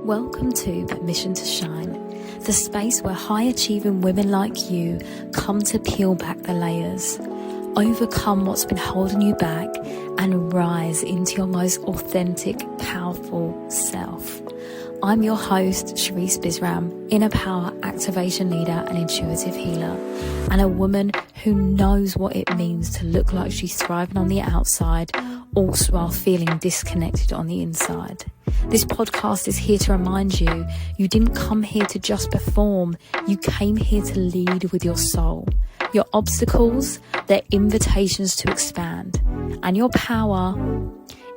Welcome to Permission to Shine, the space where high-achieving women like you come to peel back the layers, overcome what's been holding you back, and rise into your most authentic, powerful self. I'm your host, Sharice Bisram, inner power activation leader and intuitive healer, and a woman who knows what it means to look like she's thriving on the outside, also while feeling disconnected on the inside. This podcast is here to remind you, you didn't come here to just perform, you came here to lead with your soul. Your obstacles, they're invitations to expand. And your power,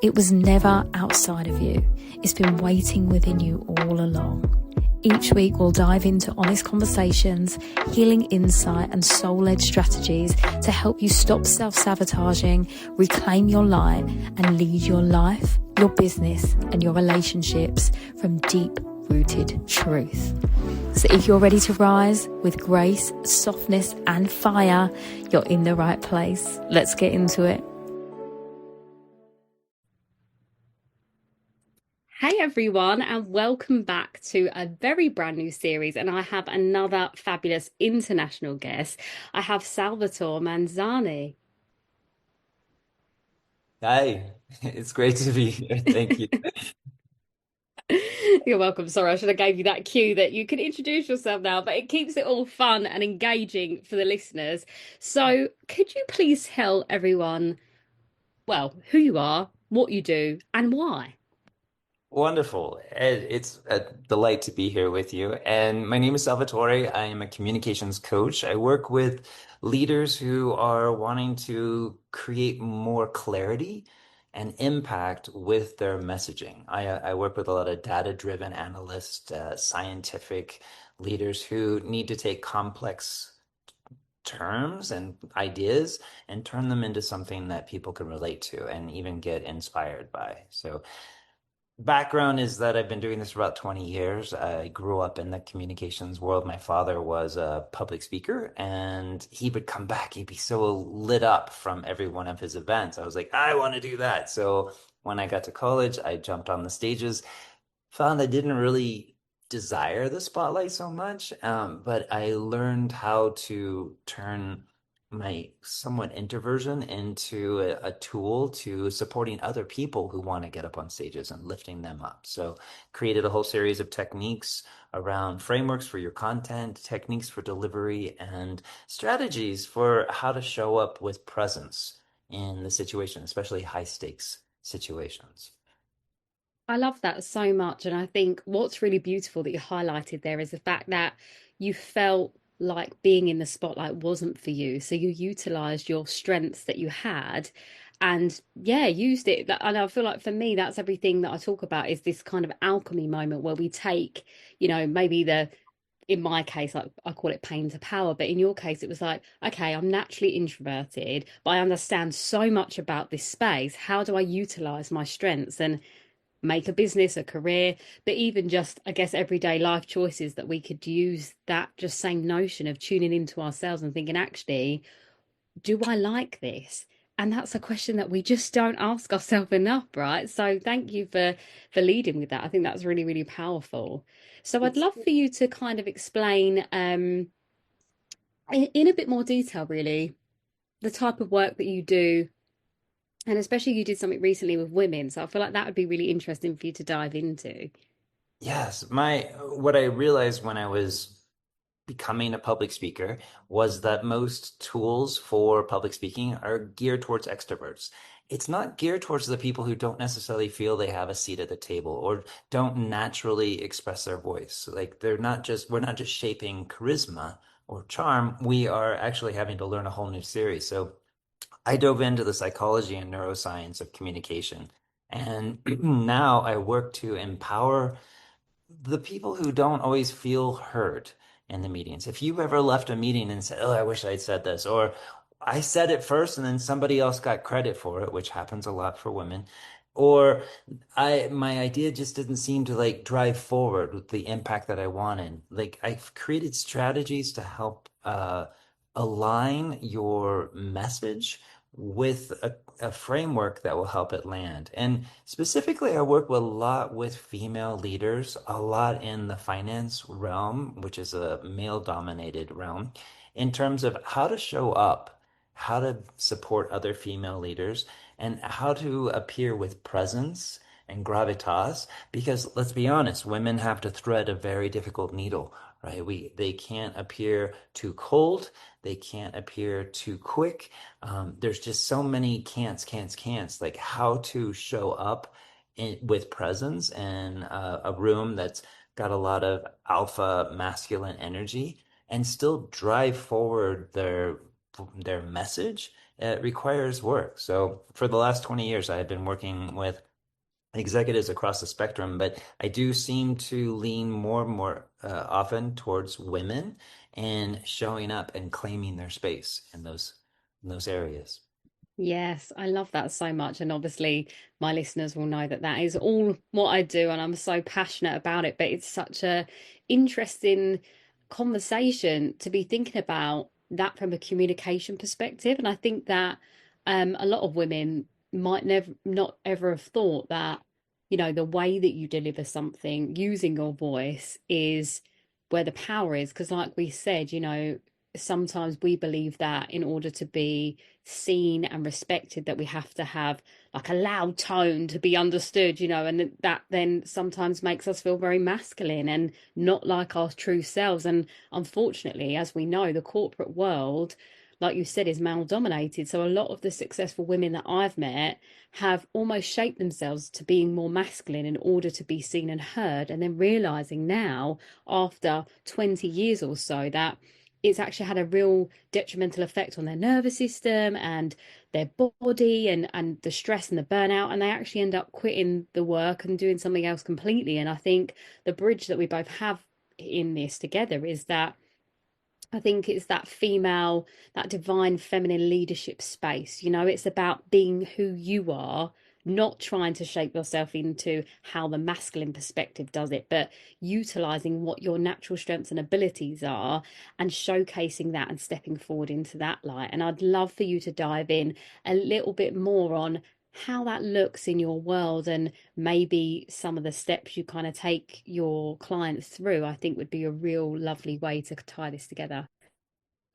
it was never outside of you. It's been waiting within you all along. Each week we'll dive into honest conversations, healing insight and soul-led strategies to help you stop self-sabotaging, reclaim your light and lead your life, your business and your relationships from deep-rooted truth. So if you're ready to rise with grace, softness and fire, you're in the right place. Let's get into it. Hey everyone, and welcome back to a very brand new series. And I have another fabulous international guest. I have Salvatore Manzi. Hi, it's great to be here. Thank you. You're welcome. Sorry, I should have gave you that cue that you can introduce yourself now, but it keeps it all fun and engaging for the listeners. So could you please tell everyone, well, who you are, what you do, and why? Wonderful. It's a delight to be here with you. And my name is Salvatore. I am a communications coach. I work with leaders who are wanting to create more clarity and impact with their messaging. I work with a lot of data-driven analysts, scientific leaders who need to take complex terms and ideas and turn them into something that people can relate to and even get inspired by. So background is that I've been doing this for about 20 years. I grew up in the communications world. My father was a public speaker and he would come back. He'd be so lit up from every one of his events. I was like, I want to do that. So when I got to college, I jumped on the stages, found I didn't really desire the spotlight so much, but I learned how to turn my somewhat introversion into a tool to supporting other people who want to get up on stages and lifting them up. So created a whole series of techniques around frameworks for your content, techniques for delivery, and strategies for how to show up with presence in the situation, especially high stakes situations. I love that so much. And I think what's really beautiful that you highlighted there is the fact that you felt like being in the spotlight wasn't for you. So you utilized your strengths that you had and yeah, used it. And I feel like for me, that's everything that I talk about is this kind of alchemy moment where we take, maybe in my case, like I call it pain to power, but in your case, it was like, okay, I'm naturally introverted, but I understand so much about this space. How do I utilize my strengths and make a business, a career, but even just, I guess, everyday life choices that we could use that just same notion of tuning into ourselves and thinking, actually, do I like this? And that's a question that we just don't ask ourselves enough, right? So thank you for leading with that. I think that's really, really powerful. So I'd It's love for you to kind of explain in a bit more detail, really, the type of work that you do. And especially you did something recently with women. So I feel like that would be really interesting for you to dive into. Yes, my what I realized when I was becoming a public speaker was that most tools for public speaking are geared towards extroverts. It's not geared towards the people who don't necessarily feel they have a seat at the table or don't naturally express their voice. Like we're not just shaping charisma or charm, we are actually having to learn a whole new series. So I dove into the psychology and neuroscience of communication. And now I work to empower the people who don't always feel heard in the meetings. If you ever left a meeting and said, "Oh, I wish I'd said this," or "I said it first and then somebody else got credit for it," which happens a lot for women, or I my idea just didn't seem to like drive forward with the impact that I wanted. Like I've created strategies to help align your message with a framework that will help it land. And specifically, I work with a lot with female leaders, a lot in the finance realm, which is a male-dominated realm, in terms of how to show up, how to support other female leaders, and how to appear with presence and gravitas. Because let's be honest, women have to thread a very difficult needle, right? They can't appear too cold, they can't appear too quick. There's just so many can'ts, like how to show up with presence in a room that's got a lot of alpha masculine energy and still drive forward their message. It requires work. So for the last 20 years, I have been working with executives across the spectrum, but I do seem to lean more and more often towards women and showing up and claiming their space in those areas. Yes, I love that so much. And obviously, my listeners will know that that is all what I do, and I'm so passionate about it. But it's such a interesting conversation to be thinking about that from a communication perspective. And I think that a lot of women might never, not ever have thought that, the way that you deliver something using your voice is where the power is. Because, like we said, sometimes we believe that in order to be seen and respected that we have to have like a loud tone to be understood, and that then sometimes makes us feel very masculine and not like our true selves. And unfortunately, as we know, the corporate world, like you said, is male dominated. So a lot of the successful women that I've met have almost shaped themselves to being more masculine in order to be seen and heard, and then realizing now after 20 years or so that it's actually had a real detrimental effect on their nervous system and their body, and the stress and the burnout, and they actually end up quitting the work and doing something else completely. And I think the bridge that we both have in this together is that I think it's that female, that divine feminine leadership space. It's about being who you are, not trying to shape yourself into how the masculine perspective does it, but utilizing what your natural strengths and abilities are and showcasing that and stepping forward into that light. And I'd love for you to dive in a little bit more on how that looks in your world, and maybe some of the steps you kind of take your clients through. I think would be a real lovely way to tie this together.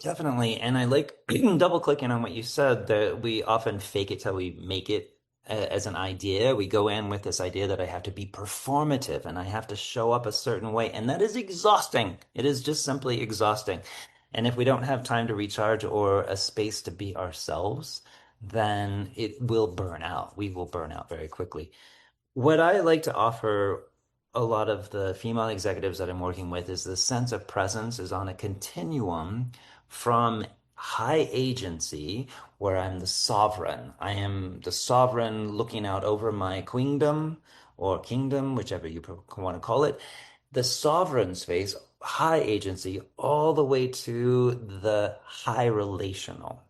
Definitely. And I like double clicking on what you said that we often fake it till we make it as an idea. We go in with this idea that I have to be performative and I have to show up a certain way. And that is exhausting. It is just simply exhausting. And if we don't have time to recharge or a space to be ourselves, then it will burn out. We will burn out very quickly. What I like to offer a lot of the female executives that I'm working with is the sense of presence is on a continuum from high agency, where I'm the sovereign. I am the sovereign looking out over my queendom or kingdom, whichever you want to call it, the sovereign space, high agency, all the way to the high relational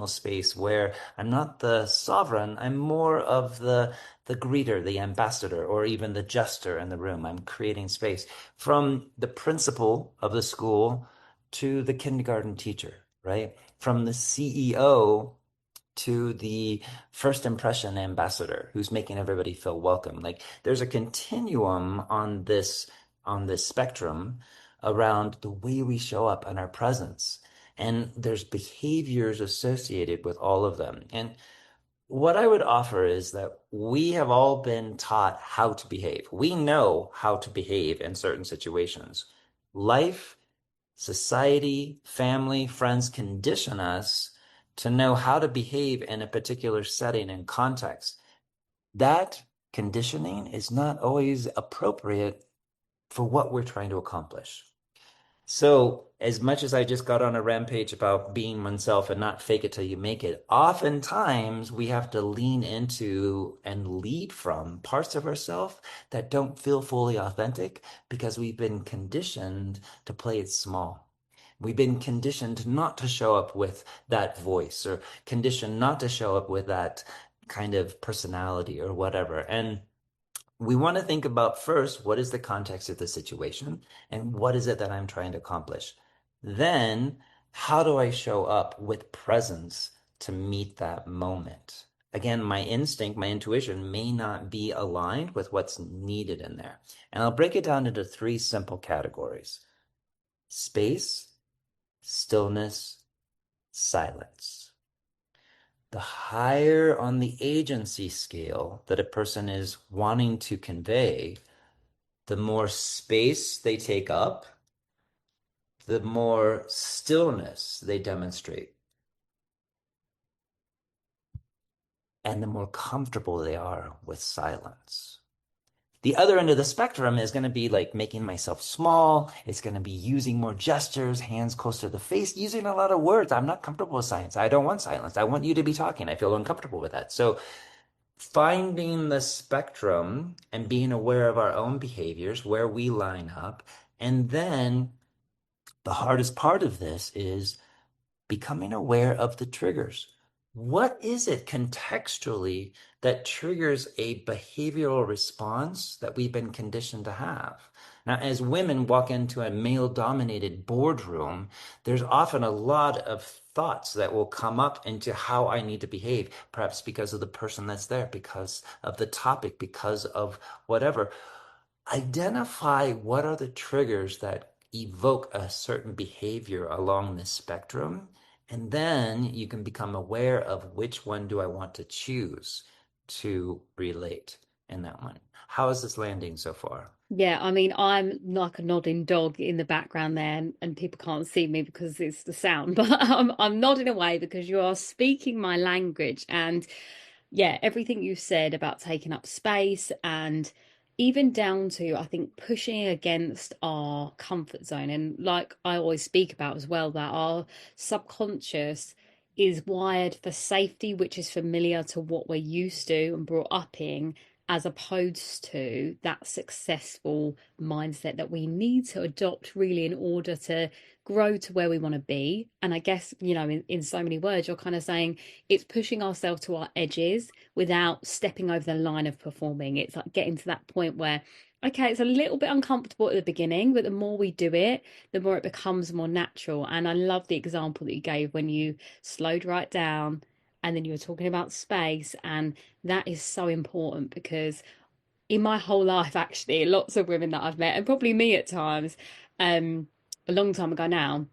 space where I'm not the sovereign, I'm more of the greeter, the ambassador, or even the jester in the room. I'm creating space from the principal of the school to the kindergarten teacher, right? From the CEO to the first impression ambassador who's making everybody feel welcome. Like there's a continuum on this spectrum around the way we show up and our presence. And there's behaviors associated with all of them. And what I would offer is that we have all been taught how to behave. We know how to behave in certain situations. Life, society, family, friends condition us to know how to behave in a particular setting and context. That conditioning is not always appropriate for what we're trying to accomplish. So, as much as I just got on a rampage about being oneself and not fake it till you make it, oftentimes we have to lean into and lead from parts of ourselves that don't feel fully authentic because we've been conditioned to play it small. We've been conditioned not to show up with that voice or conditioned not to show up with that kind of personality or whatever. And we want to think about first, what is the context of the situation and what is it that I'm trying to accomplish? Then, how do I show up with presence to meet that moment. Again, my instinct, my intuition may not be aligned with what's needed in there. And I'll break it down into three simple categories: space, stillness, silence. The higher on the agency scale that a person is wanting to convey, the more space they take up, the more stillness they demonstrate, and the more comfortable they are with silence. The other end of the spectrum is going to be like making myself small. It's going to be using more gestures, hands close to the face, using a lot of words. I'm not comfortable with silence. I don't want silence. I want you to be talking. I feel uncomfortable with that. So finding the spectrum and being aware of our own behaviors, where we line up. And then the hardest part of this is becoming aware of the triggers. What is it contextually that triggers a behavioral response that we've been conditioned to have? Now, as women walk into a male-dominated boardroom, there's often a lot of thoughts that will come up into how I need to behave, perhaps because of the person that's there, because of the topic, because of whatever. Identify what are the triggers that evoke a certain behavior along this spectrum, and then you can become aware of which one do I want to choose to relate in that one. How is this landing so far? Yeah, I mean, I'm like a nodding dog in the background there, and people can't see me because it's the sound, but I'm nodding away because you are speaking my language. And yeah, everything you said about taking up space and even down to, I think, pushing against our comfort zone. And like I always speak about as well, that our subconscious is wired for safety, which is familiar to what we're used to and brought up in, as opposed to that successful mindset that we need to adopt really in order to grow to where we want to be. And I guess, in so many words, you're kind of saying it's pushing ourselves to our edges without stepping over the line of performing. It's like getting to that point where, okay, it's a little bit uncomfortable at the beginning, but the more we do it, the more it becomes more natural. And I love the example that you gave when you slowed right down and then you were talking about space. And that is so important because in my whole life, actually, lots of women that I've met, and probably me at times, um, a long time ago now,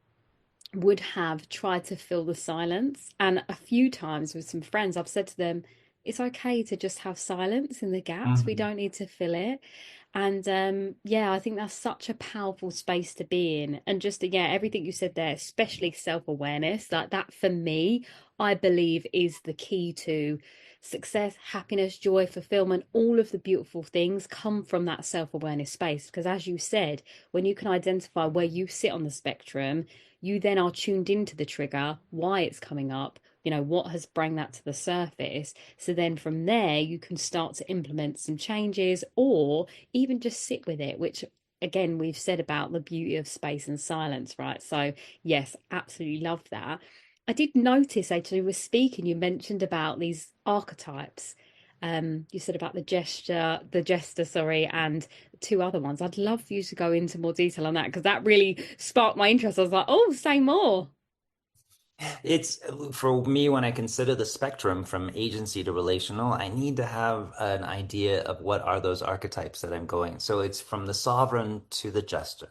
would have tried to fill the silence. And a few times with some friends, I've said to them, it's okay to just have silence in the gaps. We Mhm. don't need to fill it. And yeah, I think that's such a powerful space to be in. And just, yeah, everything you said there, especially self awareness, like that for me, I believe is the key to success, happiness, joy, fulfillment. All of the beautiful things come from that self awareness space. Because as you said, when you can identify where you sit on the spectrum, you then are tuned into the trigger, why it's coming up, what has brought that to the surface. So then from there, you can start to implement some changes or even just sit with it, which again, we've said about the beauty of space and silence, right? So, yes, absolutely love that. I did notice actually, you were speaking, you mentioned about these archetypes. You said about the jester, sorry, and two other ones. I'd love for you to go into more detail on that because that really sparked my interest. I was like, oh, say more. It's for me, when I consider the spectrum from agency to relational, I need to have an idea of what are those archetypes that I'm going. So it's from the sovereign to the jester,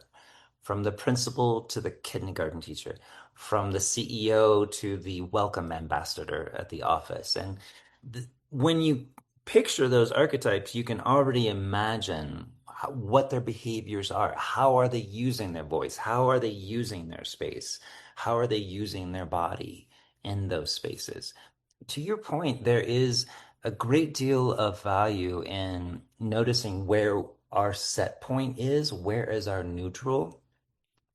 from the principal to the kindergarten teacher, from the CEO to the welcome ambassador at the office. And when you picture those archetypes, you can already imagine what their behaviors are. How are they using their voice? How are they using their space? How are they using their body in those spaces? To your point, there is a great deal of value in noticing where our set point is, where is our neutral,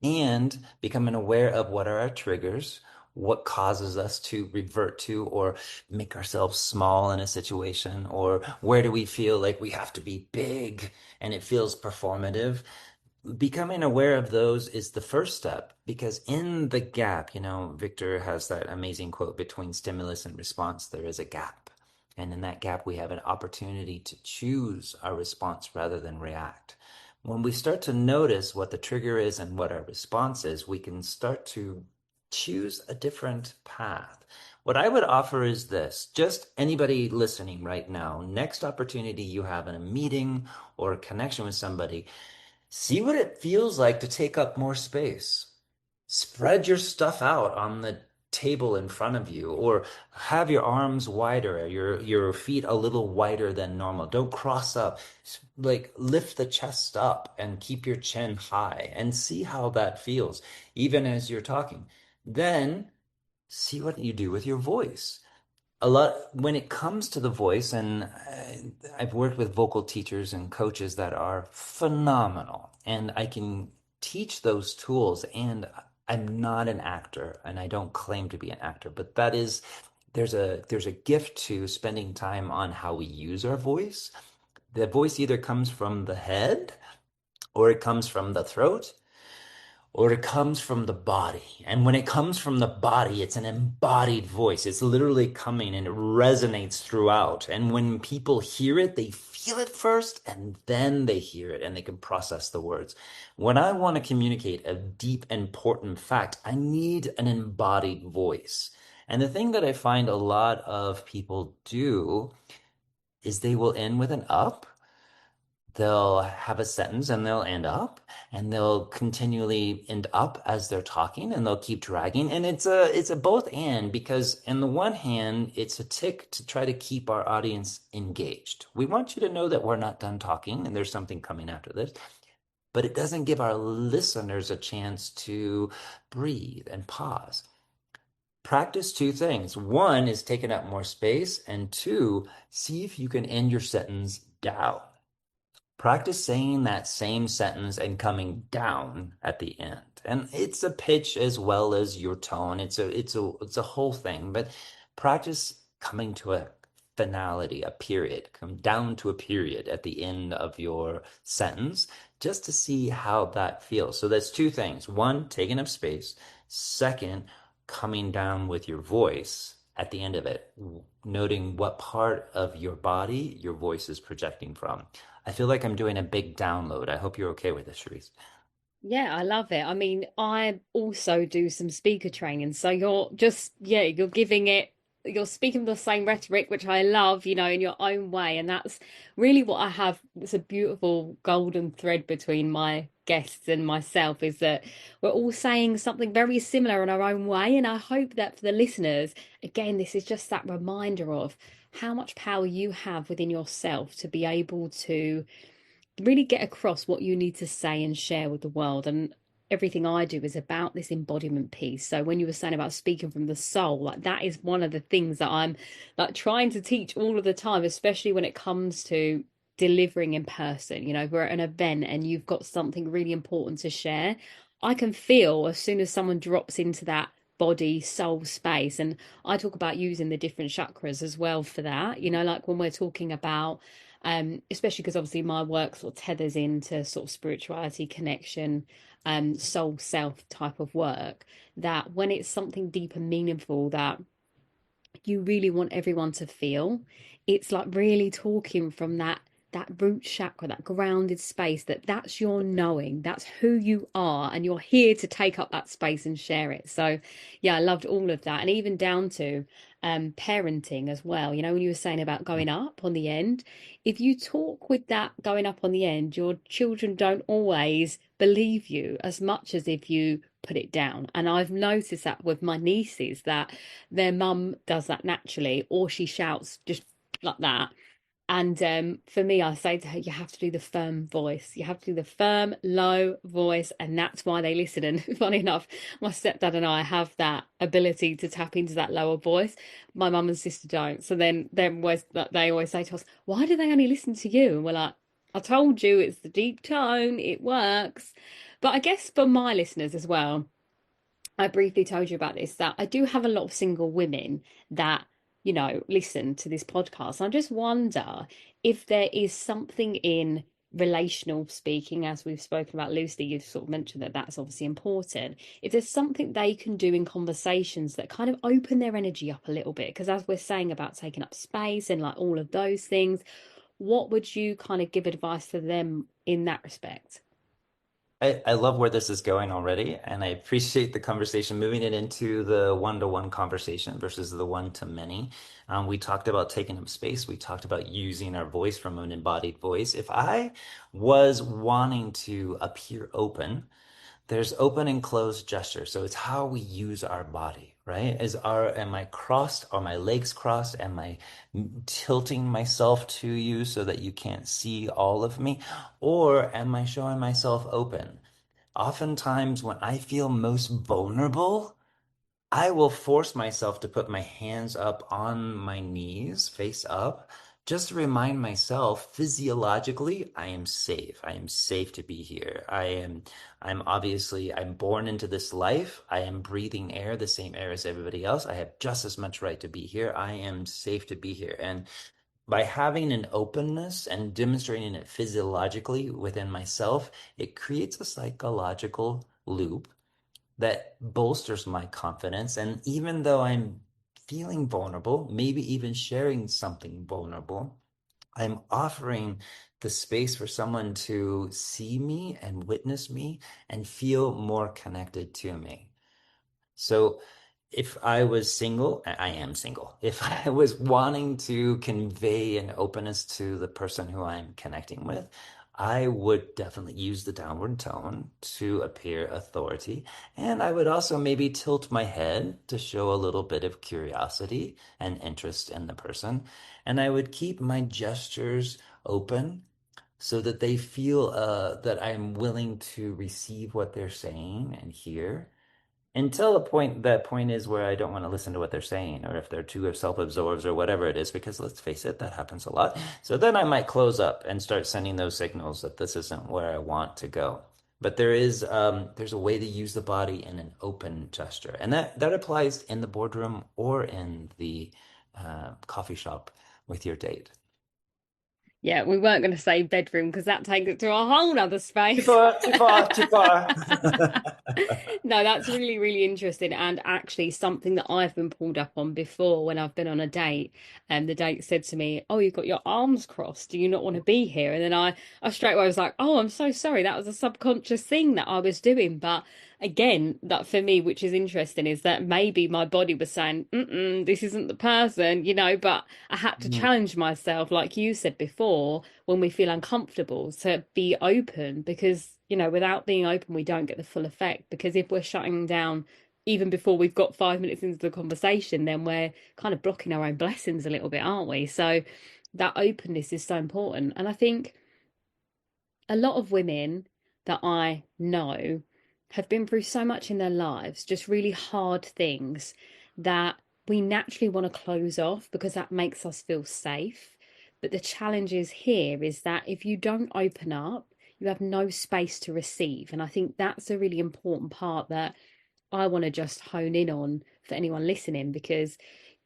and becoming aware of what are our triggers, what causes us to revert to or make ourselves small in a situation, or where do we feel like we have to be big and it feels performative. Becoming aware of those is the first step because in the gap, Victor has that amazing quote, between stimulus and response, there is a gap. And in that gap, we have an opportunity to choose our response rather than react. When we start to notice what the trigger is and what our response is, we can start to choose a different path. What I would offer is this, just anybody listening right now, next opportunity you have in a meeting or a connection with somebody, see what it feels like to take up more space. Spread your stuff out on the table in front of you, or have your arms wider, your feet a little wider than normal. Don't cross up. Like lift the chest up and keep your chin high and see how that feels, even as you're talking. Then see what you do with your voice. A lot when it comes to the voice, and I've worked with vocal teachers and coaches that are phenomenal, and I can teach those tools. And I'm not an actor, and I don't claim to be an actor, but that is there's a gift to spending time on how we use our voice. The voice either comes from the head, or it comes from the throat, or it comes from the body. And when it comes from the body, it's an embodied voice. It's literally coming and it resonates throughout. And when people hear it, they feel it first and then they hear it and they can process the words. When I want to communicate a deep, important fact, I need an embodied voice. And the thing that I find a lot of people do is they will end with an up. They'll have a sentence and they'll end up, and they'll continually end up as they're talking, and they'll keep dragging. And it's a both and, because on the one hand, it's a tick to try to keep our audience engaged. We want you to know that we're not done talking and there's something coming after this, but it doesn't give our listeners a chance to breathe and pause. Practice two things. One is taking up more space, and two, see if you can end your sentence down. Practice saying that same sentence and coming down at the end. And it's a pitch as well as your tone. It's a whole thing, but practice coming to a finality, a period. Come down to a period at the end of your sentence just to see how that feels. So that's two things. One, taking up space. Second, coming down with your voice at the end of it, noting what part of your body your voice is projecting from. I feel like I'm doing a big download. I hope you're okay with this, Sharice. Yeah, I love it. I mean, I also do some speaker training. So you're just, yeah, you're giving it, you're speaking the same rhetoric, which I love, in your own way. And that's really what I have. It's a beautiful golden thread between my guests and myself, is that we're all saying something very similar in our own way. And I hope that for the listeners, again, this is just that reminder of how much power you have within yourself to be able to really get across what you need to say and share with the world. And everything I do is about this embodiment piece. So when you were saying about speaking from the soul, like that is one of the things that I'm like trying to teach all of the time, especially when it comes to delivering in person. We're at an event and you've got something really important to share. I can feel as soon as someone drops into that body soul space. And I talk about using the different chakras as well for that, like when we're talking about especially because obviously my work sort of tethers into sort of spirituality, connection, soul self type of work, that when it's something deep and meaningful that you really want everyone to feel, it's like really talking from that root chakra, that grounded space, that's your knowing, that's who you are, and you're here to take up that space and share it. So yeah, I loved all of that. And even down to parenting as well, when you were saying about going up on the end, if you talk with that going up on the end, your children don't always believe you as much as if you put it down. And I've noticed that with my nieces, that their mum does that naturally, or she shouts just like that. And for me, I say to her, you have to do the firm voice. You have to do the firm, low voice. And that's why they listen. And funny enough, my stepdad and I have that ability to tap into that lower voice. My mum and sister don't. So then they always say to us, why do they only listen to you? And we're like, I told you, it's the deep tone. It works. But I guess for my listeners as well, I briefly told you about this, that I do have a lot of single women that, listen to this podcast. I just wonder if there is something in relational speaking, as we've spoken about loosely, you've sort of mentioned that that's obviously important. If there's something they can do in conversations that kind of open their energy up a little bit, because as we're saying about taking up space and like all of those things, what would you kind of give advice to them in that respect? I love where this is going already, and I appreciate the conversation, moving it into the one-to-one conversation versus the one-to-many. We talked about taking up space. We talked about using our voice from an embodied voice. If I was wanting to appear open, there's open and closed gesture. So it's how we use our body, right? Am I crossed? Are my legs crossed? Am I tilting myself to you so that you can't see all of me? Or am I showing myself open? Oftentimes, when I feel most vulnerable, I will force myself to put my hands up on my knees, face up, just to remind myself physiologically, I am safe. I am safe to be here. I'm born into this life. I am breathing air, the same air as everybody else. I have just as much right to be here. I am safe to be here. And by having an openness and demonstrating it physiologically within myself, it creates a psychological loop that bolsters my confidence. And even though I'm feeling vulnerable, maybe even sharing something vulnerable, I'm offering the space for someone to see me and witness me and feel more connected to me. So if I was single, I am single. If I was wanting to convey an openness to the person who I'm connecting with, I would definitely use the downward tone to appear authority. And I would also maybe tilt my head to show a little bit of curiosity and interest in the person. And I would keep my gestures open so that they feel that I'm willing to receive what they're saying and hear until that point is where I don't want to listen to what they're saying, or if they're too self-absorbed or whatever it is, because let's face it, that happens a lot. So then I might close up and start sending those signals that this isn't where I want to go. But there's a way to use the body in an open gesture, and that applies in the boardroom or in the coffee shop with your date. Yeah, we weren't going to say bedroom because that takes it to a whole nother Too space. far, too far, too far. No, that's really, really interesting, and actually something that I've been pulled up on before when I've been on a date. And the date said to me, "Oh, you've got your arms crossed. Do you not want to be here?" And then I straight away was like, "Oh, I'm so sorry. That was a subconscious thing that I was doing." But again, that for me, which is interesting, is that maybe my body was saying, "Mm-mm, this isn't the person," but I had to Mm, challenge myself, like you said before, when we feel uncomfortable, to be open, because without being open we don't get the full effect, because if we're shutting down even before we've got 5 minutes into the conversation, then we're kind of blocking our own blessings a little bit, aren't we? So that openness is so important. And I think a lot of women that I know have been through so much in their lives, just really hard things, that we naturally want to close off because that makes us feel safe. But the challenge is here is that if you don't open up, you have no space to receive. And I think that's a really important part that I want to just hone in on for anyone listening, because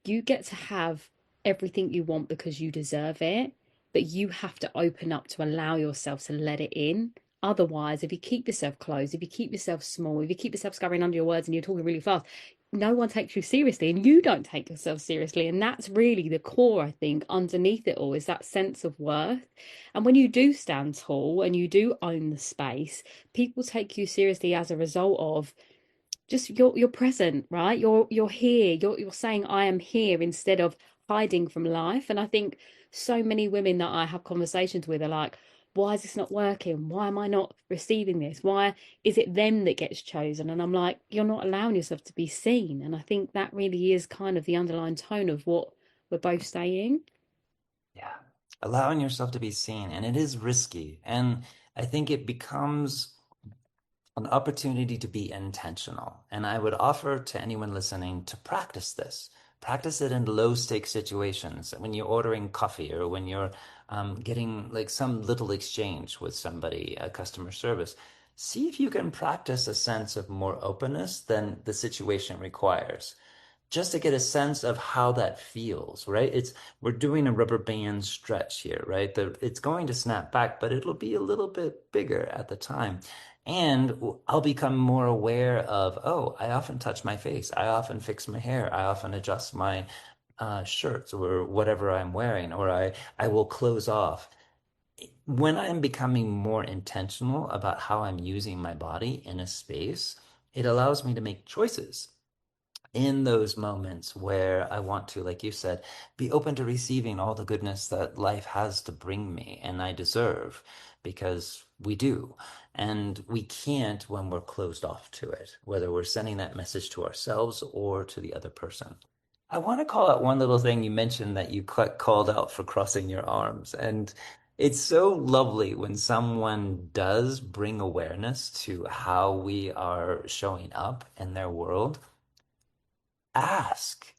you get to have everything you want because you deserve it, but you have to open up to allow yourself to let it in. Otherwise, if you keep yourself closed, if you keep yourself small, if you keep yourself scurrying under your words and you're talking really fast, no one takes you seriously and you don't take yourself seriously. And that's really the core, I think, underneath it all, is that sense of worth. And when you do stand tall and you do own the space, people take you seriously as a result of just you're present, right? You're here. You're saying I am here instead of hiding from life. And I think so many women that I have conversations with are like, why is this not working? Why am I not receiving this? Why is it them that gets chosen? And I'm like, you're not allowing yourself to be seen. And I think that really is kind of the underlying tone of what we're both saying. Yeah, allowing yourself to be seen, and it is risky. And I think it becomes an opportunity to be intentional. And I would offer to anyone listening to practice this. Practice it in low stake situations when you're ordering coffee or when you're getting like some little exchange with somebody, customer service. See if you can practice a sense of more openness than the situation requires, just to get a sense of how that feels, right? We're doing a rubber band stretch here, right? It's going to snap back, but it'll be a little bit bigger at the time. And I'll become more aware of, oh, I often touch my face. I often fix my hair. I often adjust my shirts or whatever I'm wearing, or I will close off. when I'm becoming more intentional about how I'm using my body in a space, it allows me to make choices in those moments where I want to, like you said, be open to receiving all the goodness that life has to bring me and I deserve, because we do. And we can't when we're closed off to it, whether we're sending that message to ourselves or to the other person. I want to call out one little thing you mentioned that you called out for crossing your arms. And it's so lovely when someone does bring awareness to how we are showing up in their world. Ask.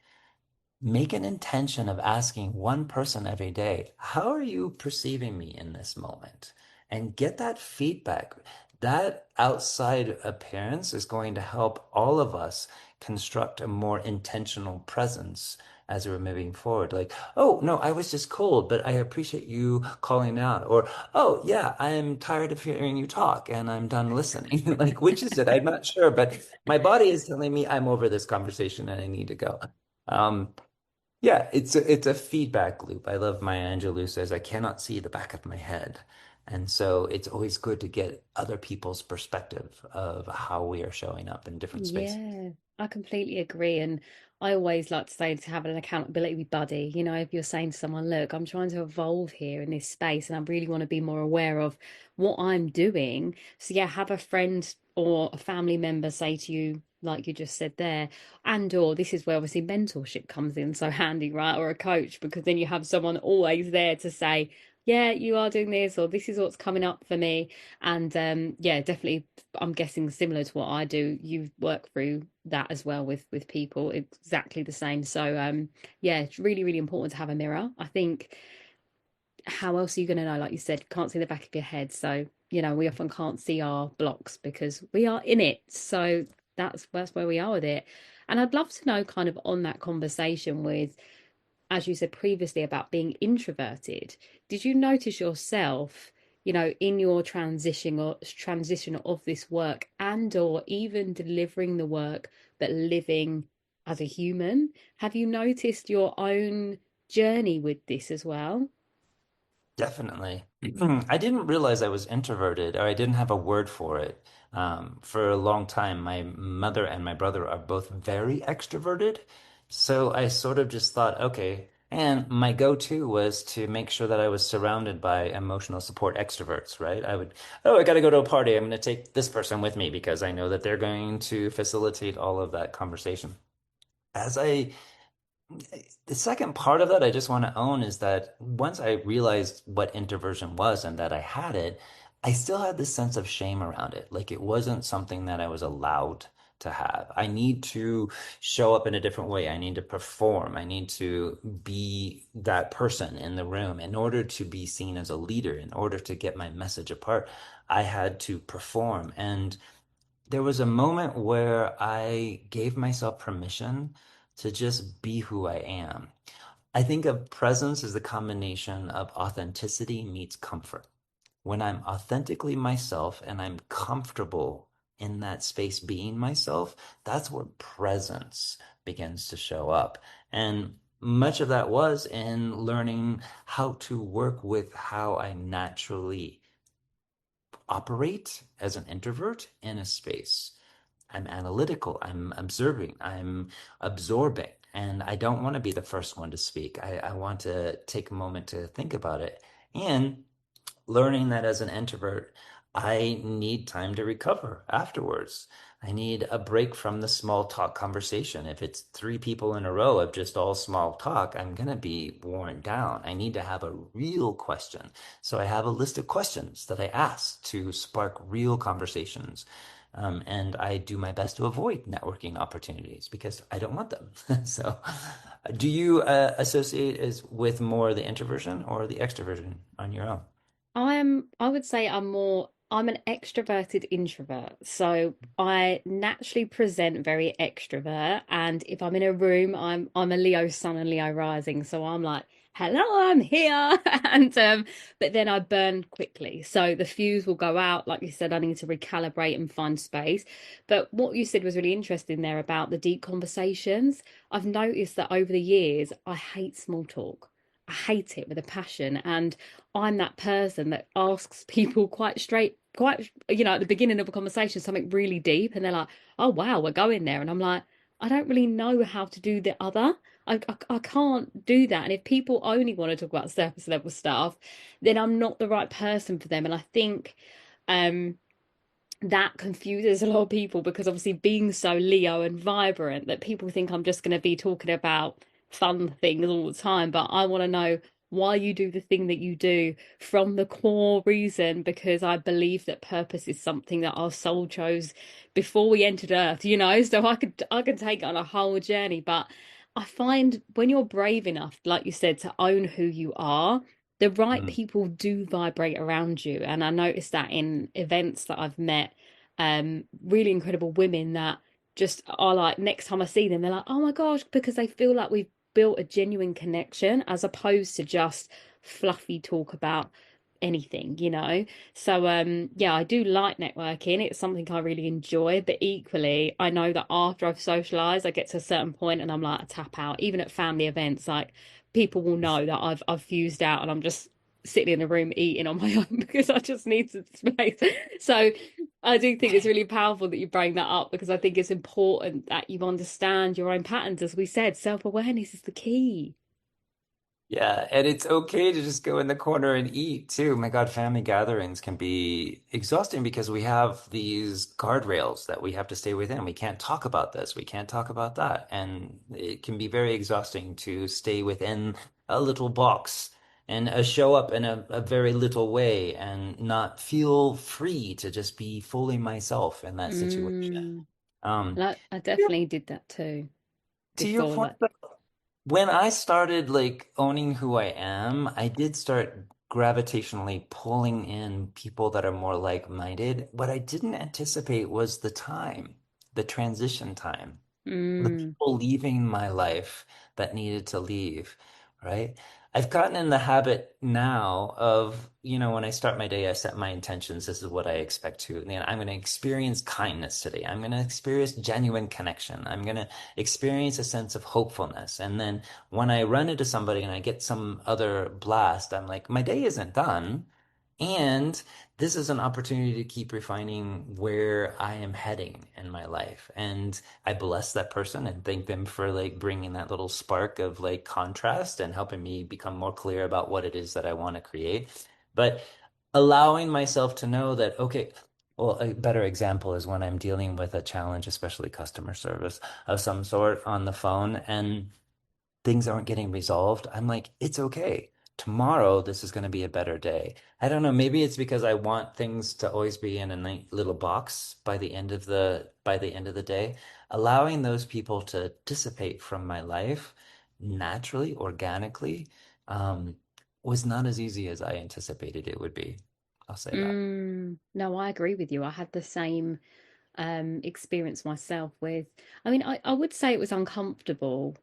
Make an intention of asking one person every day, how are you perceiving me in this moment? And get that feedback. That outside appearance is going to help all of us construct a more intentional presence as we're moving forward. Like, oh, no, I was just cold, but I appreciate you calling out. Or, oh, yeah, I'm tired of hearing you talk and I'm done listening. Like, which is it? I'm not sure, but my body is telling me I'm over this conversation and I need to go. Um, yeah, it's a feedback loop. I love Maya Angelou says, I cannot see the back of my head. And so it's always good to get other people's perspective of how we are showing up in different spaces. Yeah, I completely agree. And I always like to say to have an accountability buddy. You know, if you're saying to someone, look, I'm trying to evolve here in this space and I really want to be more aware of what I'm doing. So, yeah, have a friend or a family member say to you, like you just said there, and or this is where obviously mentorship comes in so handy, right? Or a coach, because then you have someone always there to say, yeah, you are doing this, or this is what's coming up for me. And yeah, definitely I'm guessing similar to what I do, you work through that as well with people, exactly the same. So yeah, it's really, really important to have a mirror. I think how else are you going to know? Like you said, you can't see the back of your head. So, you know, we often can't see our blocks because we are in it. So that's where we are with it. And I'd love to know kind of on that conversation with, as you said previously about being introverted, did you notice yourself, you know, in your transition of this work and or even delivering the work, but living as a human? Have you noticed your own journey with this as well? Definitely. I didn't realize I was introverted, or I didn't have a word for it. For a long time, my mother and my brother are both very extroverted. So I sort of just thought, okay. And my go-to was to make sure that I was surrounded by emotional support extroverts, right? I would, oh, I got to go to a party. I'm going to take this person with me because I know that they're going to facilitate all of that conversation. As I The second part of that I just want to own is that once I realized what introversion was and that I had it, I still had this sense of shame around it. Like it wasn't something that I was allowed to have. I need to show up in a different way. I need to perform. I need to be that person in the room in order to be seen as a leader, in order to get my message apart. I had to perform. And there was a moment where I gave myself permission to just be who I am. I think of presence as the combination of authenticity meets comfort. When I'm authentically myself and I'm comfortable in that space being myself, that's where presence begins to show up. And much of that was in learning how to work with how I naturally operate as an introvert in a space. I'm analytical, I'm observing, I'm absorbing, and I don't want to be the first one to speak. I want to take a moment to think about it. And learning that as an introvert, I need time to recover afterwards. I need a break from the small talk conversation. If it's three people in a row of just all small talk, I'm going to be worn down. I need to have a real question. So I have a list of questions that I ask to spark real conversations. And I do my best to avoid networking opportunities because I don't want them. So, do you associate as with more the introversion or the extroversion on your own? I would say I'm an extroverted introvert. So I naturally present very extrovert. And if I'm in a room, I'm a Leo sun and Leo rising. So I'm like, hello, I'm here. And but then I burn quickly. So the fuse will go out. Like you said, I need to recalibrate and find space. But what you said was really interesting there about the deep conversations. I've noticed that over the years, I hate small talk. I hate it with a passion. And I'm that person that asks people quite straight, quite, at the beginning of a conversation, something really deep, and they're like, oh, wow, we're going there. And I'm like, I don't really know how to do the other. I can't do that. And if people only want to talk about surface level stuff, then I'm not the right person for them. And I think um that confuses a lot of people because obviously being so Leo and vibrant that people think I'm just going to be talking about fun things all the time. But I want to know why you do the thing that you do from the core reason, because I believe that purpose is something that our soul chose before we entered Earth, so I could take it on a whole journey. But I find when you're brave enough, like you said, to own who you are, the right Mm. people do vibrate around you. And I noticed that in events that I've met, really incredible women that just are like, next time I see them, they're like, oh my gosh, because they feel like we've built a genuine connection as opposed to just fluffy talk about anything. So yeah, I do like networking. It's something I really enjoy, but equally I know that after I've socialized, I get to a certain point and I'm like, I tap out. Even at family events, like people will know that I've fused out and I'm just sitting in a room eating on my own because I just need some space. So I do think it's really powerful that you bring that up, because I think it's important that you understand your own patterns. As we said, self-awareness is the key. Yeah, and it's okay to just go in the corner and eat too. My God, family gatherings can be exhausting because we have these guardrails that we have to stay within. We can't talk about this, we can't talk about that. And it can be very exhausting to stay within a little box and show up in a very little way and not feel free to just be fully myself in that situation. Mm. Um, Like I definitely did that too to your before. point, Like, when I started like owning who I am, I did start gravitationally pulling in people that are more like-minded. What I didn't anticipate was the time, the transition time, the mm, people leaving my life that needed to leave, right? I've gotten in the habit now of, when I start my day, I set my intentions. This is what I expect to. I'm going to experience kindness today. I'm going to experience genuine connection. I'm going to experience a sense of hopefulness. And then when I run into somebody and I get some other blast, I'm like, my day isn't done. And this is an opportunity to keep refining where I am heading in my life. And I bless that person and thank them for like bringing that little spark of like contrast and helping me become more clear about what it is that I want to create. But allowing myself to know that, okay, well, a better example is when I'm dealing with a challenge, especially customer service of some sort on the phone, and things aren't getting resolved, I'm like, it's okay. Tomorrow, this is going to be a better day. I don't know. Maybe it's because I want things to always be in a neat little box by the end of the day. Allowing those people to dissipate from my life naturally, organically, um, was not as easy as I anticipated it would be. I'll say that. no, I agree with you. I had the same experience myself with, I mean, I would say it was uncomfortable,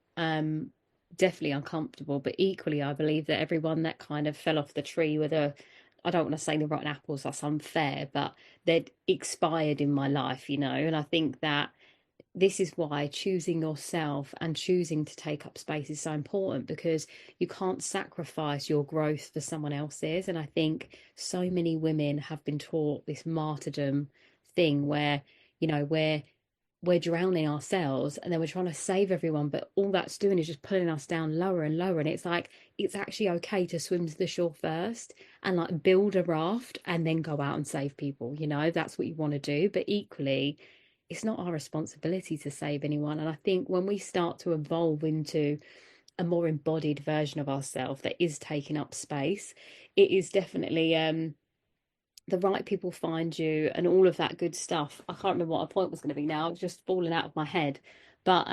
definitely uncomfortable, but equally I believe that everyone that kind of fell off the tree with a, I don't want to say the rotten apples, that's unfair, but they'd expired in my life. And I think that this is why choosing yourself and choosing to take up space is so important, because you can't sacrifice your growth for someone else's. And I think so many women have been taught this martyrdom thing where, we're drowning ourselves and then we're trying to save everyone, but all that's doing is just pulling us down lower and lower. And it's like, it's actually okay to swim to the shore first and like build a raft and then go out and save people. That's what you want to do. But equally, it's not our responsibility to save anyone. And I think when we start to evolve into a more embodied version of ourselves that is taking up space, it is definitely the right people find you and all of that good stuff. I can't remember what our point was going to be now. It's just falling out of my head. But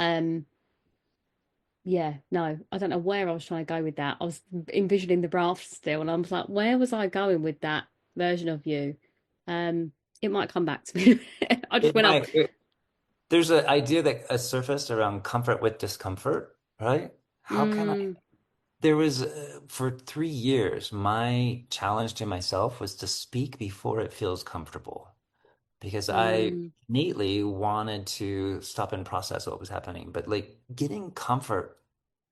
yeah, no, I don't know where I was trying to go with that. I was envisioning the raft still, and I was like, where was I going with that version of you? It might come back to me. I just It went up. might. There's an idea that surfaced around comfort with discomfort, right? How can I Mm, There was, for 3 years, my challenge to myself was to speak before it feels comfortable because I mm, innately wanted to stop and process what was happening. But like getting comfort,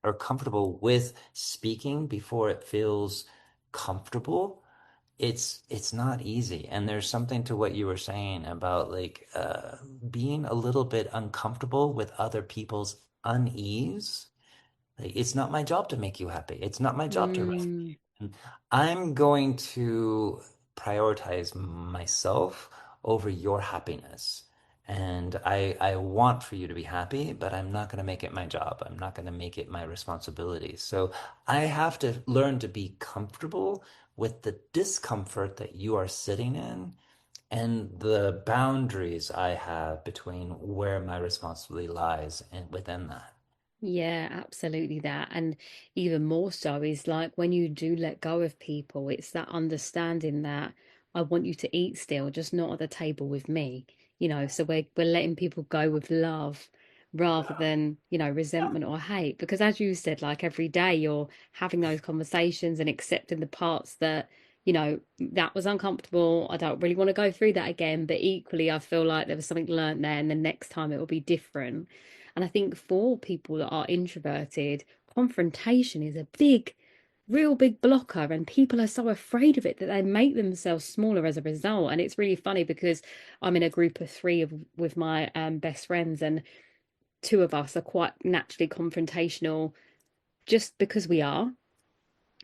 or comfortable with speaking before it feels comfortable, it's not easy. And there's something to what you were saying about like being a little bit uncomfortable with other people's unease. Like, it's not my job to make you happy. It's not my job to rescue Mm. you. I'm going to prioritize myself over your happiness. And I want for you to be happy, but I'm not going to make it my job. I'm not going to make it my responsibility. So I have to learn to be comfortable with the discomfort that you are sitting in and the boundaries I have between where my responsibility lies and within that. Yeah, absolutely that. And even more so is like when you do let go of people, it's that understanding that I want you to eat still, just not at the table with me. So we're letting people go with love rather than, resentment or hate. Because as you said, like every day you're having those conversations and accepting the parts that, that was uncomfortable. I don't really want to go through that again. But equally, I feel like there was something learned there, and the next time it will be different. And I think for people that are introverted, confrontation is a real big blocker. And people are so afraid of it that they make themselves smaller as a result. And it's really funny because I'm in a group of three with my best friends, and two of us are quite naturally confrontational just because we are,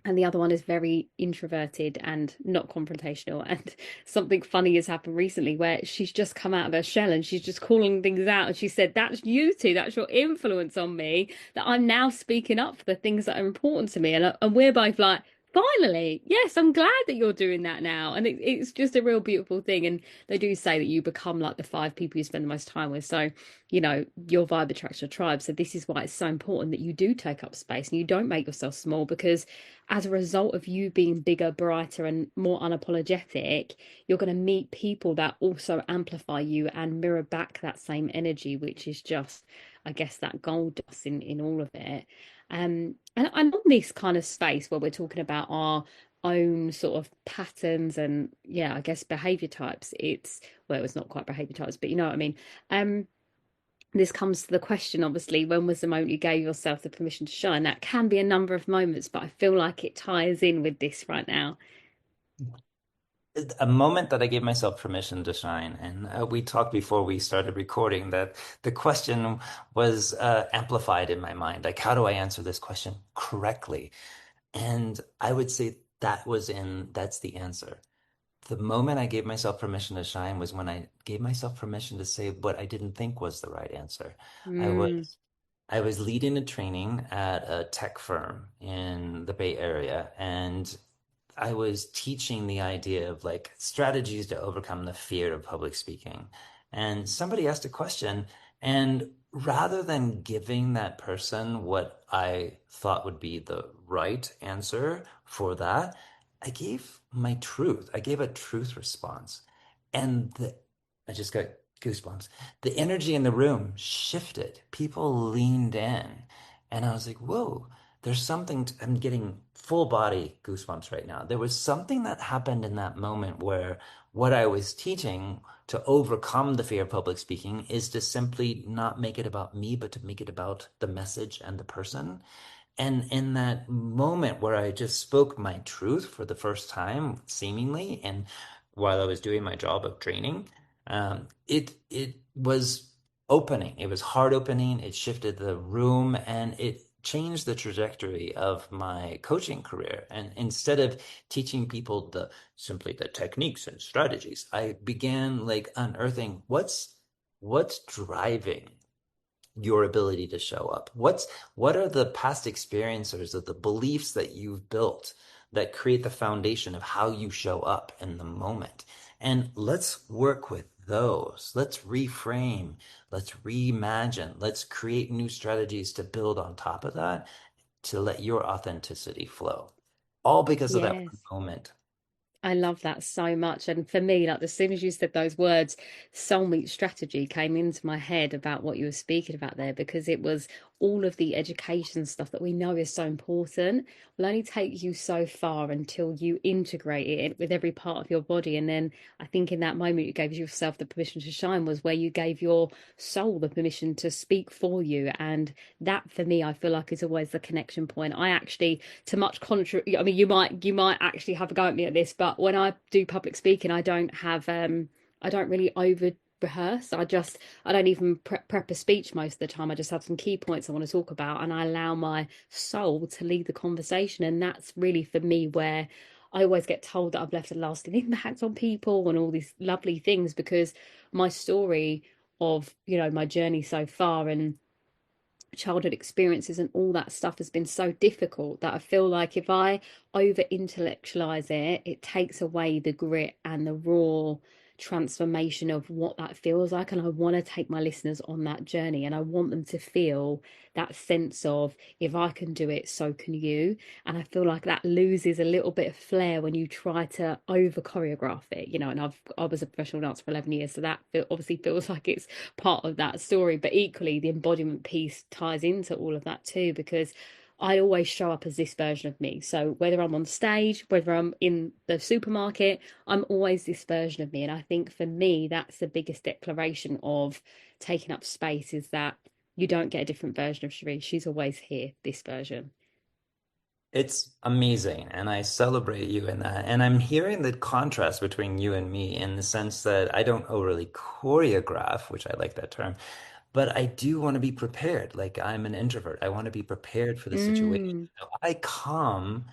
and the other one is very introverted and not confrontational. And something funny has happened recently where she's just come out of her shell and she's just calling things out. And she said, "That's you two, that's your influence on me, that I'm now speaking up for the things that are important to me." And we're both like, finally, yes, I'm glad that you're doing that now. And it's just a real beautiful thing. And they do say that you become like the five people you spend the most time with. So, your vibe attracts your tribe. So this is why it's so important that you do take up space and you don't make yourself small, because as a result of you being bigger, brighter, and more unapologetic, you're going to meet people that also amplify you and mirror back that same energy, which is just, I guess, that gold dust in all of it. And on this kind of space where we're talking about our own sort of patterns and, yeah, I guess behavior types, it's not quite behavior types, but you know what I mean. This comes to the question, obviously, when was the moment you gave yourself the permission to shine? That can be a number of moments, but I feel like it ties in with this right now. A moment that I gave myself permission to shine. And we talked before we started recording that the question was amplified in my mind. Like, how do I answer this question correctly? And I would say that's the answer. The moment I gave myself permission to shine was when I gave myself permission to say what I didn't think was the right answer. I Mm, was I was leading a training at a tech firm in the Bay Area, and I was teaching the idea of like strategies to overcome the fear of public speaking. And somebody asked a question, and rather than giving that person what I thought would be the right answer for that, I gave my truth. I gave a truth response. And I just got goosebumps. The energy in the room shifted. People leaned in. And I was like, whoa, I'm getting full body goosebumps right now. There was something that happened in that moment where what I was teaching to overcome the fear of public speaking is to simply not make it about me, but to make it about the message and the person. And in that moment where I just spoke my truth for the first time, seemingly, and while I was doing my job of training, it was opening. It was heart opening. It shifted the room, and it changed the trajectory of my coaching career. And instead of teaching people simply the techniques and strategies, I began like unearthing what's driving your ability to show up? What are the past experiences or the beliefs that you've built that create the foundation of how you show up in the moment? And let's work with those. Let's reframe, let's reimagine, let's create new strategies to build on top of that to let your authenticity flow. All because of that one yes. moment. I love that so much. And for me, like as soon as you said those words, soulmate strategy came into my head about what you were speaking about there, because it was all of the education stuff that we know is so important will only take you so far until you integrate it with every part of your body. And then I think in that moment you gave yourself the permission to shine was where you gave your soul the permission to speak for you. And that for me, I feel like is always the connection point. I actually, to much contrary, I mean, you might actually have a go at me at this, but when I do public speaking, I don't really over rehearse. I don't even prep a speech most of the time. I just have some key points I want to talk about, and I allow my soul to lead the conversation. And that's really for me where I always get told that I've left a lasting impact on people and all these lovely things, because my story of, my journey so far and childhood experiences and all that stuff has been so difficult that I feel like if I over intellectualize it, it takes away the grit and the raw transformation of what that feels like. And I want to take my listeners on that journey, and I want them to feel that sense of, if I can do it, so can you. And I feel like that loses a little bit of flair when you try to over choreograph it, and I was a professional dancer for 11 years, so that obviously feels like it's part of that story. But equally, the embodiment piece ties into all of that too, because I always show up as this version of me. So whether I'm on stage, whether I'm in the supermarket, I'm always this version of me. And I think for me, that's the biggest declaration of taking up space, is that you don't get a different version of Cherie. She's always here, this version. It's amazing, and I celebrate you in that. And I'm hearing the contrast between you and me in the sense that I don't overly choreograph, which I like that term, but I do want to be prepared. Like I'm an introvert. I want to be prepared for the situation. Mm, So I come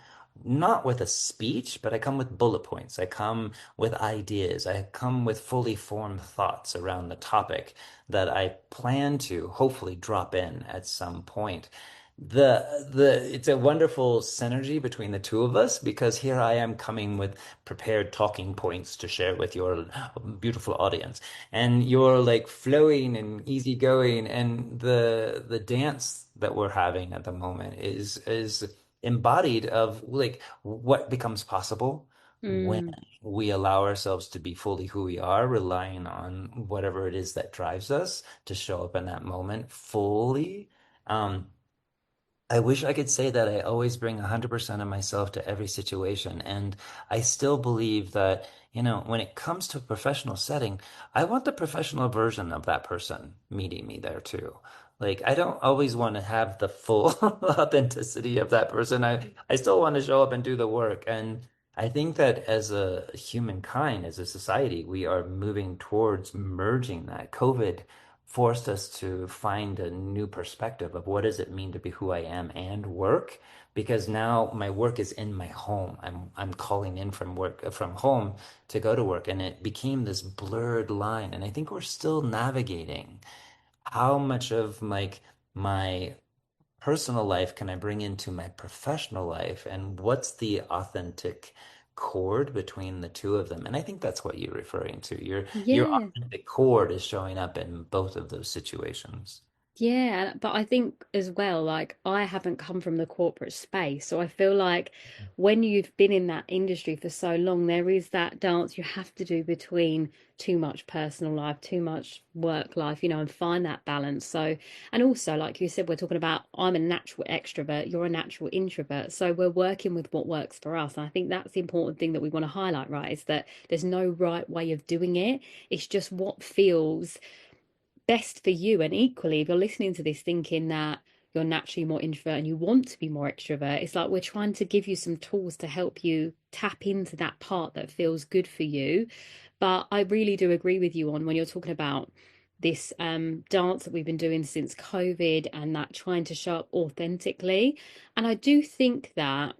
not with a speech, but I come with bullet points. I come with ideas. I come with fully formed thoughts around the topic that I plan to hopefully drop in at some point. The it's a wonderful synergy between the two of us because here I am coming with prepared talking points to share with your beautiful audience, and you're like flowing and easygoing, and the dance that we're having at the moment is embodied of like what becomes possible when mm. we allow ourselves to be fully who we are, relying on whatever it is that drives us to show up in that moment fully. Um, I wish I could say that I always bring 100% of myself to every situation. And I still believe that, when it comes to a professional setting, I want the professional version of that person meeting me there too. Like, I don't always want to have the full authenticity of that person. I still want to show up and do the work. And I think that as a humankind, as a society, we are moving towards merging that. COVID forced us to find a new perspective of what does it mean to be who I am and work, because now my work is in my home. I'm calling in from work from home to go to work, and it became this blurred line, and I think we're still navigating how much of like my personal life can I bring into my professional life, and what's the authentic chord between the two of them. And I think that's what you're referring to. Your Yeah. authentic chord is showing up in both of those situations. Yeah, but I think as well, like I haven't come from the corporate space. So I feel like when you've been in that industry for so long, there is that dance you have to do between too much personal life, too much work life, and find that balance. So, and also, like you said, we're talking about I'm a natural extrovert, you're a natural introvert. So we're working with what works for us. And I think that's the important thing that we want to highlight, right? Is that there's no right way of doing it. It's just what feels best for you. And equally, if you're listening to this thinking that you're naturally more introvert and you want to be more extrovert, it's like we're trying to give you some tools to help you tap into that part that feels good for you. But I really do agree with you on when you're talking about this dance that we've been doing since COVID, and that trying to show up authentically. And I do think that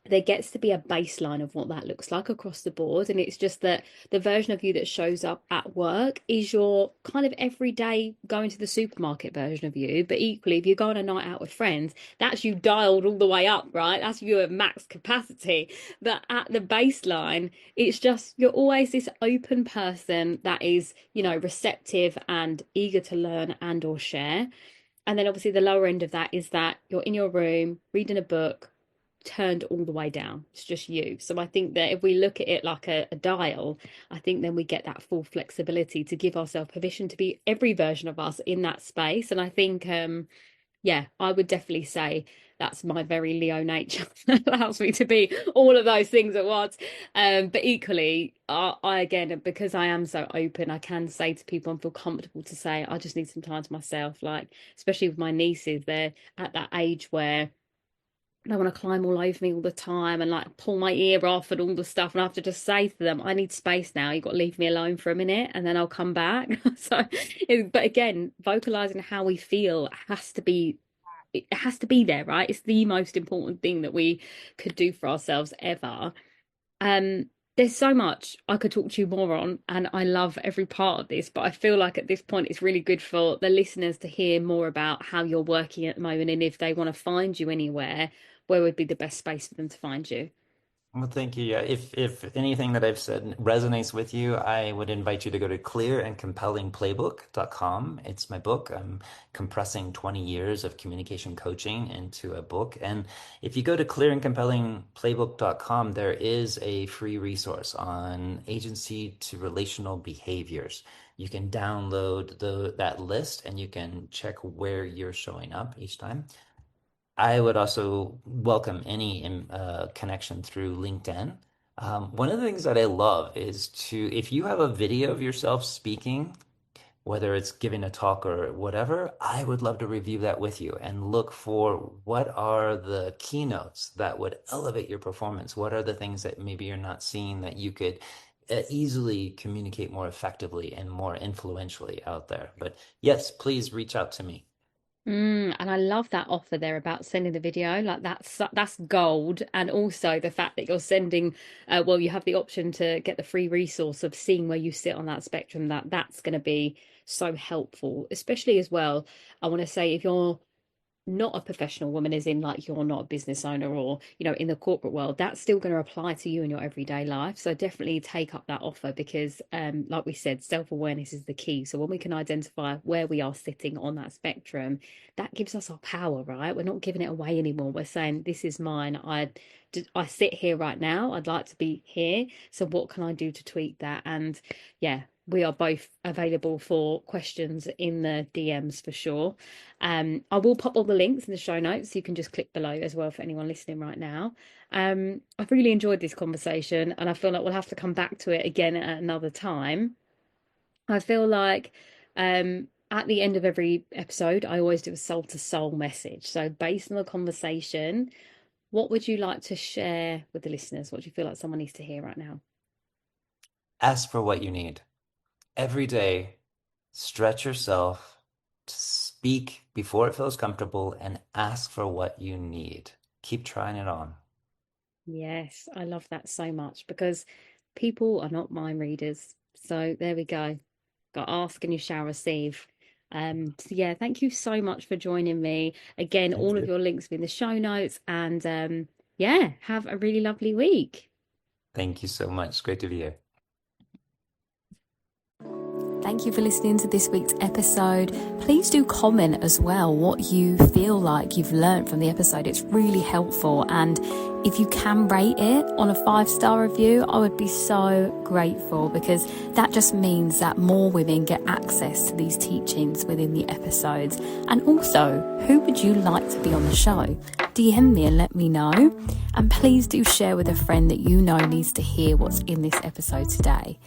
there gets to be a baseline of what that looks like across the board. And it's just that the version of you that shows up at work is your kind of everyday going to the supermarket version of you. But equally, if you go on a night out with friends, that's you dialed all the way up, right? That's you at max capacity. But at the baseline, it's just you're always this open person that is, receptive and eager to learn and or share. And then obviously the lower end of that is that you're in your room reading a book, turned all the way down. It's just you. So I think that if we look at it like a dial, I think then we get that full flexibility to give ourselves permission to be every version of us in that space. And I think yeah, I would definitely say that's my very Leo nature that allows me to be all of those things at once. But equally, I again, because I am so open, I can say to people and feel comfortable to say, I just need some time to myself. Like, especially with my nieces, they're at that age where they want to climb all over me all the time and like pull my ear off and all the stuff. And I have to just say to them, I need space now. You've got to leave me alone for a minute and then I'll come back. So, but again, vocalizing how we feel has to be, it has to be there, right? It's the most important thing that we could do for ourselves ever. Um, there's so much I could talk to you more on, and I love every part of this, but I feel like at this point it's really good for the listeners to hear more about how you're working at the moment, and if they want to find you anywhere, where would be the best space for them to find you? Well, thank you. Yeah, if anything that I've said resonates with you, I would invite you to go to clearandcompellingplaybook.com. It's my book. I'm compressing 20 years of communication coaching into a book. And if you go to clearandcompellingplaybook.com, there is a free resource on agency to relational behaviors. You can download that list and you can check where you're showing up each time. I would also welcome any connection through LinkedIn. One of the things that I love is if you have a video of yourself speaking, whether it's giving a talk or whatever, I would love to review that with you and look for what are the keynotes that would elevate your performance. What are the things that maybe you're not seeing that you could easily communicate more effectively and more influentially out there. But yes, please reach out to me. And I love that offer there about sending the video. Like that's gold. And also the fact that you're sending, well, you have the option to get the free resource of seeing where you sit on that spectrum. That's going to be so helpful, especially as well. I want to say if you're not a professional woman, as in like you're not a business owner or in the corporate world, that's still going to apply to you in your everyday life. So definitely take up that offer because like we said, self-awareness is the key. So when we can identify where we are sitting on that spectrum, that gives us our power, right? We're not giving it away anymore. We're saying, this is mine. I sit here right now. I'd like to be here. So what can I do to tweak that? And yeah, we are both available for questions in the DMs for sure. I will pop all the links in the show notes, so you can just click below as well for anyone listening right now. I've really enjoyed this conversation, and I feel like we'll have to come back to it again at another time. I feel like at the end of every episode, I always do a soul to soul message. So based on the conversation, what would you like to share with the listeners? What do you feel like someone needs to hear right now? Ask for what you need. Every day, stretch yourself to speak before it feels comfortable and ask for what you need. Keep trying it on. Yes, I love that so much because people are not mind readers. So there we go. Got ask and you shall receive. So yeah, thank you so much for joining me. Again, Thank all of you. your links will be in the show notes and yeah, have a really lovely week. Thank you so much. Great to be here. Thank you for listening to this week's episode. Please do comment as well what you feel like you've learned from the episode. It's really helpful. And if you can rate it on a 5-star review, I would be so grateful because that just means that more women get access to these teachings within the episodes. And also, who would you like to be on the show? DM me and let me know. And please do share with a friend that you know needs to hear what's in this episode today.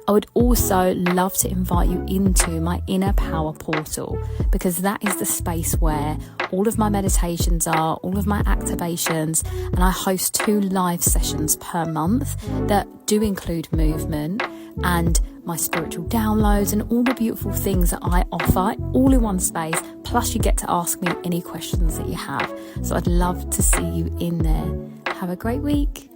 I would also love to invite you into my inner power portal because that is the space where all of my meditations are, all of my activations, and I host 2 live sessions per month that do include movement and my spiritual downloads and all the beautiful things that I offer all in one space. Plus you get to ask me any questions that you have. So I'd love to see you in there. Have a great week.